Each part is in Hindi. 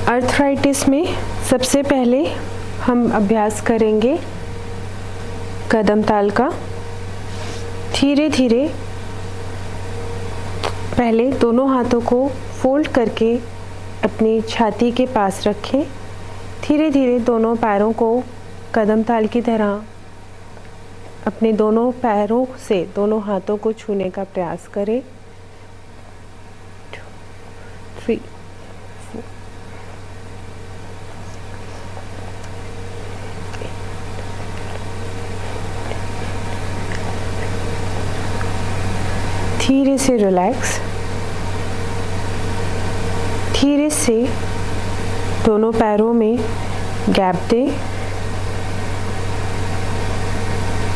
आर्थराइटिस में सबसे पहले हम अभ्यास करेंगे कदम ताल का। धीरे धीरे पहले दोनों हाथों को फोल्ड करके अपनी छाती के पास रखें। धीरे धीरे दोनों पैरों को कदम ताल की तरह अपने दोनों पैरों से दोनों हाथों को छूने का प्रयास करें। 3 4 धीरे से रिलैक्स। धीरे से दोनों पैरों में गैप दें।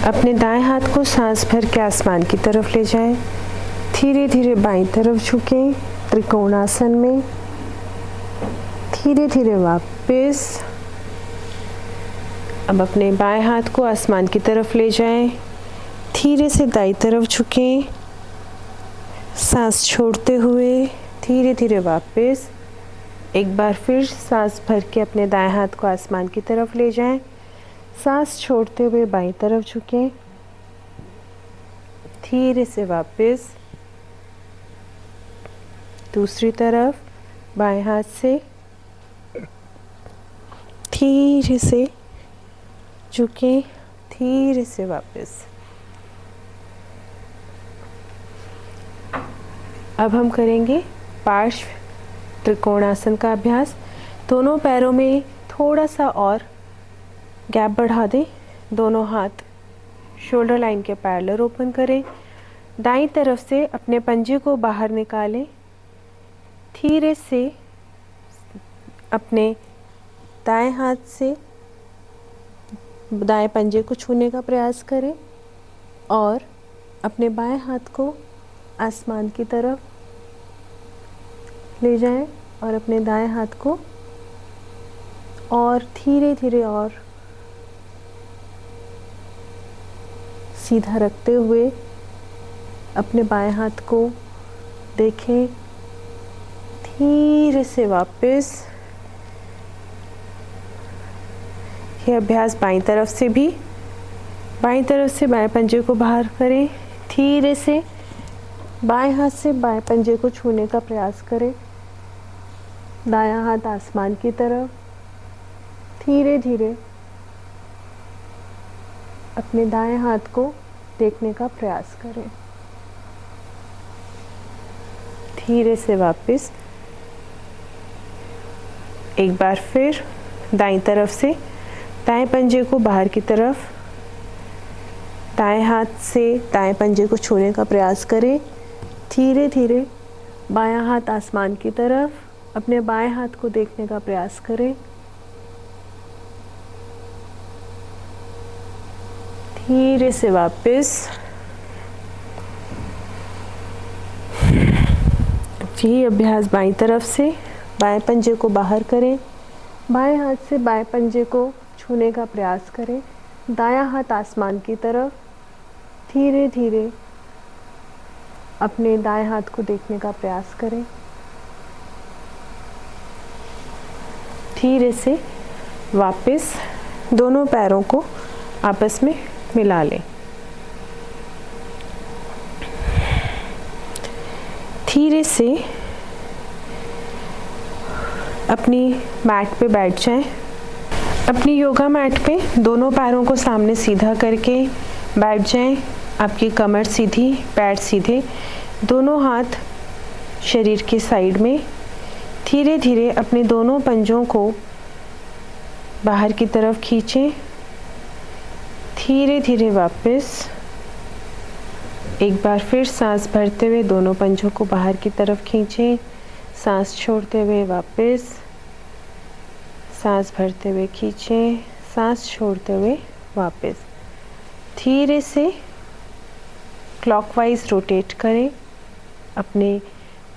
अपने दाएं हाथ को सांस भर के आसमान की तरफ ले जाएं। धीरे धीरे बाईं तरफ झुकें त्रिकोणासन में। धीरे धीरे वापस। अब अपने बाएं हाथ को आसमान की तरफ ले जाएं। धीरे से दाईं तरफ झुकें, सांस छोड़ते हुए धीरे धीरे वापस। एक बार फिर सांस भर के अपने दाएं हाथ को आसमान की तरफ ले जाएं। सांस छोड़ते हुए बाईं तरफ झुकें, धीरे से वापस। दूसरी तरफ बाएं हाथ से धीरे से झुकें, धीरे से वापस। अब हम करेंगे पार्श्व त्रिकोणासन का अभ्यास। दोनों पैरों में थोड़ा सा और गैप बढ़ा दें। दोनों हाथ शोल्डर लाइन के पैरेलल ओपन करें। दाईं तरफ से अपने पंजे को बाहर निकालें। धीरे से अपने दाएं हाथ से दाएं पंजे को छूने का प्रयास करें और अपने बाएं हाथ को आसमान की तरफ ले जाएं और अपने दाएं हाथ को और धीरे धीरे और सीधा रखते हुए अपने बाएं हाथ को देखें। धीरे से वापस। यह अभ्यास बाईं तरफ से भी। बाईं तरफ से बाएं पंजे को बाहर करें। धीरे से बाएं हाथ से बाएं पंजे को छूने का प्रयास करें। दायां हाथ आसमान की तरफ। धीरे धीरे अपने दाएं हाथ को देखने का प्रयास करें। धीरे से वापस। एक बार फिर दाईं तरफ से दाएं पंजे को बाहर की तरफ, दाएं हाथ से दाएं पंजे को छूने का प्रयास करें। धीरे धीरे बायां हाथ आसमान की तरफ, अपने बाएं हाथ को देखने का प्रयास करें। धीरे से वापस। यही अभ्यास बाईं तरफ से बाएं पंजे को बाहर करें। बाएं हाथ से बाएं पंजे को छूने का प्रयास करें। दायां हाथ आसमान की तरफ। धीरे धीरे अपने दाएं हाथ को देखने का प्रयास करें। धीरे से वापस दोनों पैरों को आपस में मिला लें। धीरे से अपनी मैट पे बैठ जाएं। अपनी योगा मैट पे दोनों पैरों को सामने सीधा करके बैठ जाएं। आपकी कमर सीधी, पैर सीधे, दोनों हाथ शरीर के साइड में। धीरे धीरे अपने दोनों पंजों को बाहर की तरफ खींचें। धीरे धीरे वापस। एक बार फिर सांस भरते हुए दोनों पंजों को बाहर की तरफ खींचें। सांस छोड़ते हुए वापस। सांस भरते हुए खींचें, सांस छोड़ते हुए वापस। धीरे से क्लॉकवाइज रोटेट करें। अपने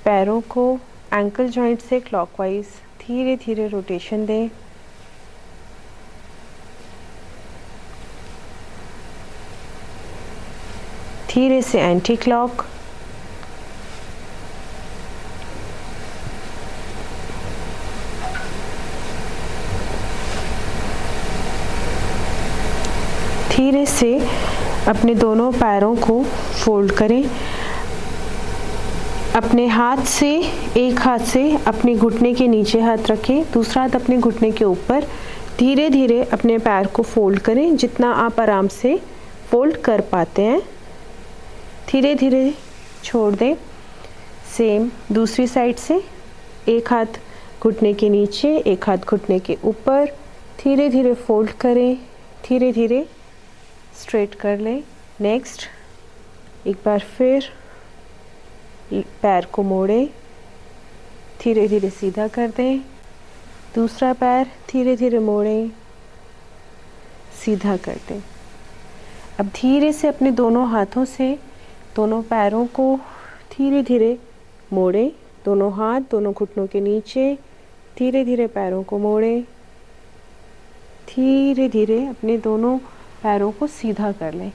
पैरों को एंकल जॉइंट से क्लॉकवाइज धीरे धीरे रोटेशन दें। धीरे से एंटी क्लॉक। धीरे से अपने दोनों पैरों को फोल्ड करें। अपने हाथ से, एक हाथ से अपने घुटने के नीचे हाथ रखें, दूसरा हाथ अपने घुटने के ऊपर। धीरे धीरे अपने पैर को फोल्ड करें, जितना आप आराम से फोल्ड कर पाते हैं। धीरे धीरे छोड़ दें। सेम दूसरी साइड से, एक हाथ घुटने के नीचे, एक हाथ घुटने के ऊपर। धीरे धीरे फोल्ड करें, धीरे धीरे स्ट्रेट कर लें। नेक्स्ट, एक बार फिर पैर को मोड़ें, धीरे धीरे सीधा कर दें। दूसरा पैर धीरे धीरे मोड़ें, सीधा कर दें। अब धीरे से अपने दोनों हाथों से दोनों पैरों को धीरे धीरे मोड़ें। दोनों हाथ दोनों घुटनों के नीचे, धीरे धीरे पैरों को मोड़ें। धीरे धीरे अपने दोनों पैरों को सीधा कर लें।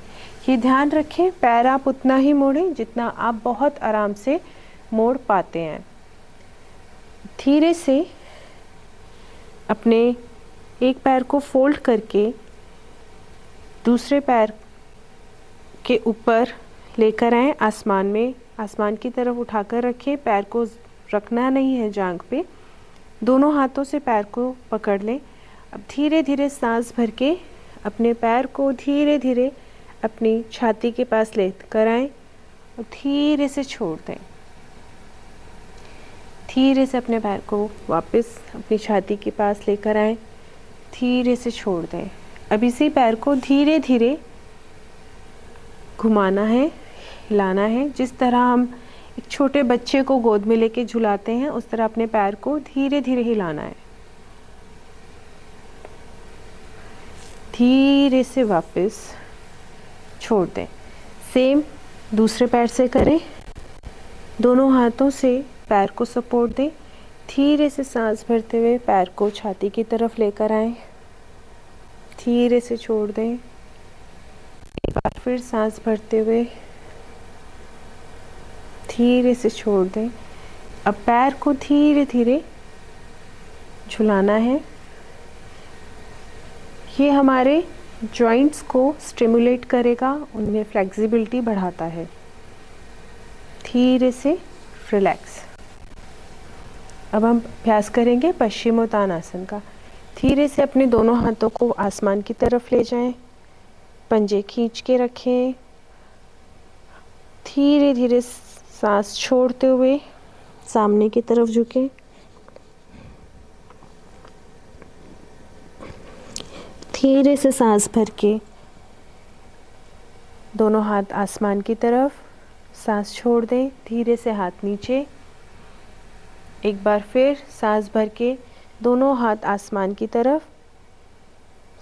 ये ध्यान रखें, पैर आप उतना ही मोड़ें जितना आप बहुत आराम से मोड़ पाते हैं। धीरे से अपने एक पैर को फोल्ड करके दूसरे पैर के ऊपर लेकर आएं, आसमान में, आसमान की तरफ उठाकर रखें। पैर को रखना नहीं है जांघ पे, दोनों हाथों से पैर को पकड़ लें। अब धीरे धीरे सांस भर के अपने पैर को धीरे धीरे अपनी छाती के पास ले कर आएं और धीरे से छोड़ दें। धीरे से अपने पैर को वापस अपनी छाती के पास लेकर आएं, धीरे से छोड़ दें। अब इसी पैर को धीरे धीरे घुमाना है, हिलाना है। जिस तरह हम एक छोटे बच्चे को गोद में लेके झुलाते हैं, उस तरह अपने पैर को धीरे धीरे हिलाना है। धीरे से वापस छोड़ दें। सेम दूसरे पैर से करें। दोनों हाथों से पैर को सपोर्ट दें। धीरे से सांस भरते हुए पैर को छाती की तरफ लेकर आएं, धीरे से छोड़ दें। एक बार फिर सांस भरते हुए धीरे से छोड़ दें। अब पैर को धीरे धीरे झुलाना है। ये हमारे जॉइंट्स को स्टिमुलेट करेगा, उनमें फ्लेक्सिबिलिटी बढ़ाता है। धीरे से रिलैक्स। अब हम अभ्यास करेंगे पश्चिमोत्तानासन का। धीरे से अपने दोनों हाथों को आसमान की तरफ ले जाएं, पंजे खींच के रखें। धीरे धीरे सांस छोड़ते हुए सामने की तरफ झुकें। धीरे से सांस भर के दोनों हाथ आसमान की तरफ, सांस छोड़ दें। धीरे से हाथ नीचे। एक बार फिर सांस भर के दोनों हाथ आसमान की तरफ,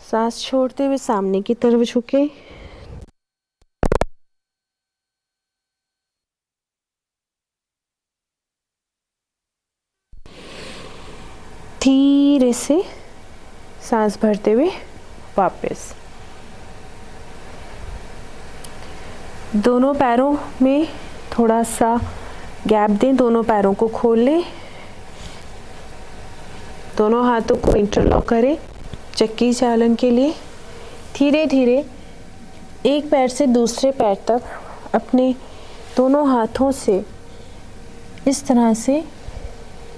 सांस छोड़ते हुए सामने की तरफ झुके। धीरे से सांस भरते हुए वापस। दोनों पैरों में थोड़ा सा गैप दें, दोनों पैरों को खोल लें। दोनों हाथों को इंटरलॉक करें चक्की चालन के लिए। धीरे धीरे एक पैर से दूसरे पैर तक अपने दोनों हाथों से इस तरह से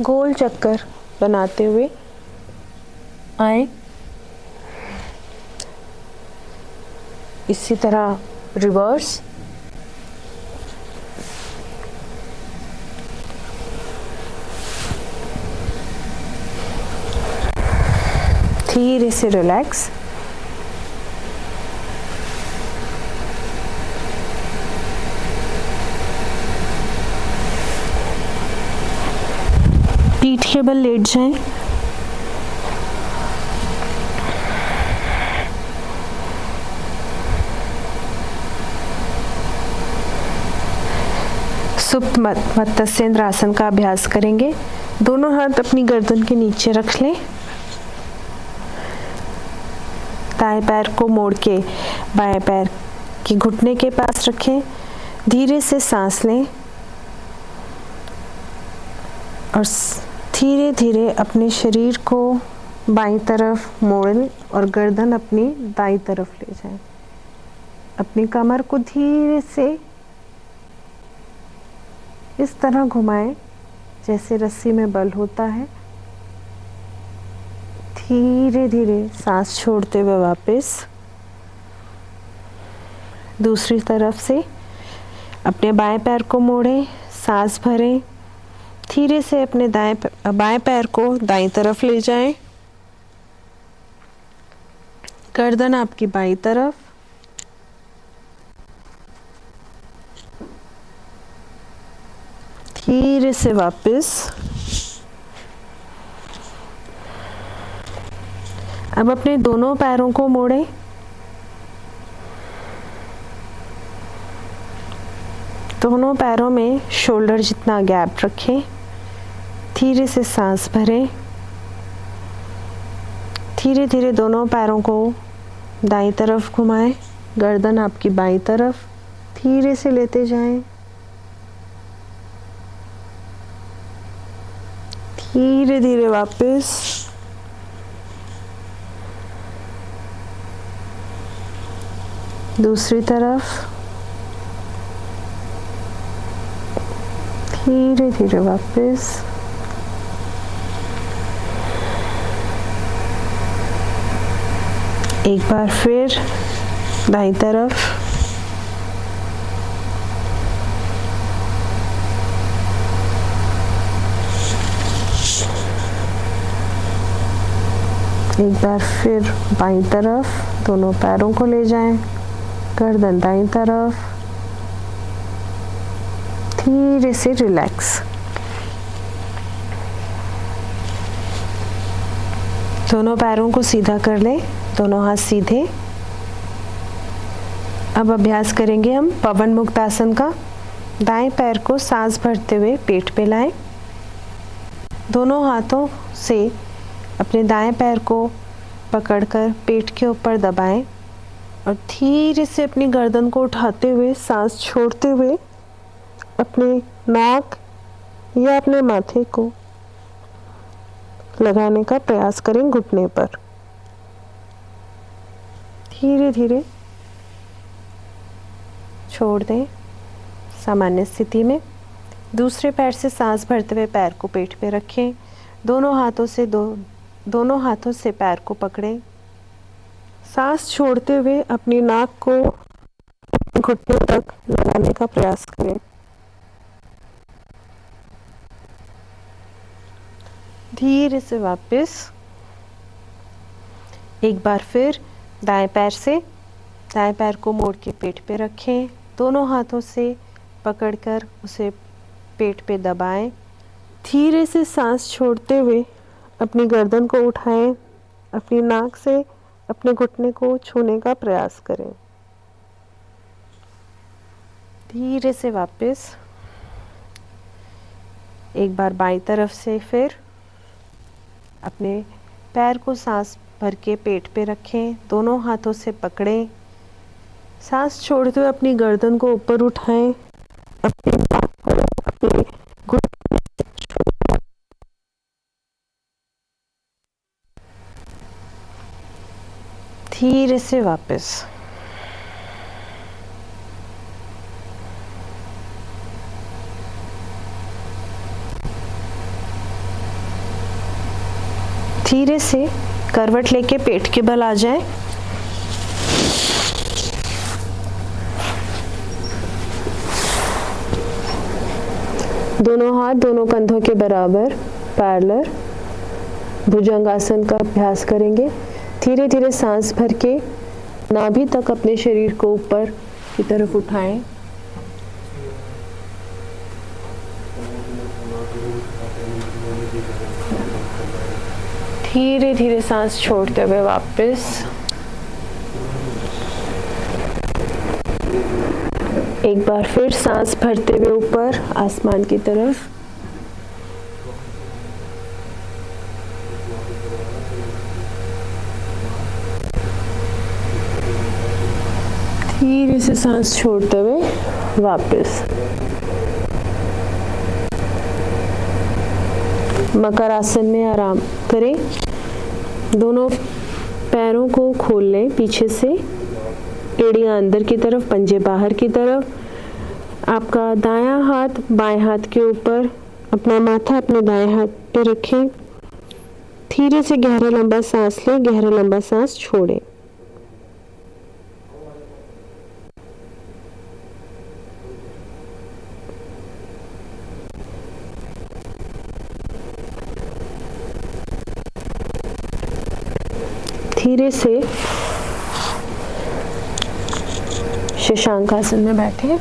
गोल चक्कर बनाते हुए आए। इसी तरह रिवर्स। धीरे से रिलैक्स। पीठ के बल लेट जाएं। सुप्त मत्स्येंद्र आसन का अभ्यास करेंगे। दोनों हाथ अपनी गर्दन के नीचे रख लें। दाएं पैर को मोड़ के बाएं पैर के घुटने के पास रखें। धीरे से सांस लें और धीरे धीरे अपने शरीर को बाईं तरफ मोड़ें और गर्दन अपनी दाईं तरफ ले जाएं। अपनी कमर को धीरे से इस तरह घुमाएं जैसे रस्सी में बल होता है। धीरे धीरे सांस छोड़ते हुए वापस दूसरी तरफ से अपने बाएं पैर को मोड़ें, सांस भरें, धीरे से अपने बाएं पैर को दाईं तरफ ले जाएं, गर्दन आपकी बाईं तरफ, धीरे से वापस। अब अपने दोनों पैरों को मोड़ें, दोनों पैरों में शोल्डर जितना गैप रखें, धीरे से सांस भरें, धीरे धीरे दोनों पैरों को दाईं तरफ घुमाएं, गर्दन आपकी बाईं तरफ, धीरे से लेते जाएं, धीरे धीरे वापस। दूसरी तरफ धीरे धीरे वापस। एक बार फिर दाईं तरफ, एक बार फिर बाईं तरफ, दोनों पैरों को ले जाएं, गर्दन दाईं तरफ, धीरे से रिलैक्स। दोनों पैरों को सीधा कर लें, दोनों हाथ सीधे। अब अभ्यास करेंगे हम पवन मुक्त आसन का। दाएं पैर को सांस भरते हुए पेट पे लाएं, दोनों हाथों से अपने दाएं पैर को पकड़कर पेट के ऊपर दबाएं और धीरे से अपनी गर्दन को उठाते हुए सांस छोड़ते हुए अपने नाक या अपने माथे को लगाने का प्रयास करें घुटने पर। धीरे धीरे छोड़ दें सामान्य स्थिति में। दूसरे पैर से सांस भरते हुए पैर को पेट पे रखें, दोनों हाथों से पैर को पकड़ें, सांस छोड़ते हुए अपनी नाक को घुटनों तक लगाने का प्रयास करें। धीरे से वापस। एक बार फिर दाएं पैर को मोड़ के पेट पे रखें, दोनों हाथों से पकड़कर उसे पेट पे दबाएं, धीरे से सांस छोड़ते हुए अपनी गर्दन को उठाएं, अपनी नाक से अपने घुटने को छूने का प्रयास करें। धीरे से वापस। एक बार बाईं तरफ से फिर अपने पैर को सांस भर के पेट पे रखें, दोनों हाथों से पकड़ें, सांस छोड़ते हुए अपनी गर्दन को ऊपर उठाएं, अपने धीरे से वापस। धीरे से करवट लेके पेट के बल आ जाए। दोनों हाथ दोनों कंधों के बराबर पैरेलल भुजंगासन का अभ्यास करेंगे। धीरे धीरे सांस भर के नाभि तक अपने शरीर को ऊपर की तरफ उठाएं। धीरे धीरे सांस छोड़ते हुए वापस। एक बार फिर सांस भरते हुए ऊपर आसमान की तरफ। धीरे से सांस छोड़ते हुए वापस। मकर आसन में आराम करें। दोनों पैरों को खोल लें पीछे से, एड़ियाँ अंदर की तरफ, पंजे बाहर की तरफ। आपका दायां हाथ बाएं हाथ के ऊपर, अपना माथा अपने दाएं हाथ पे रखें। धीरे से गहरा लंबा सांस लें, गहरा लंबा सांस छोड़ें। धीरे से शशांक आसन में बैठे।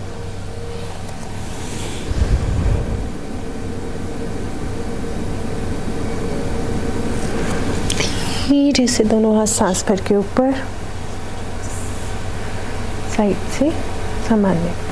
धीरे से दोनों हाथ सांस भर के ऊपर, साइड से सामान्य।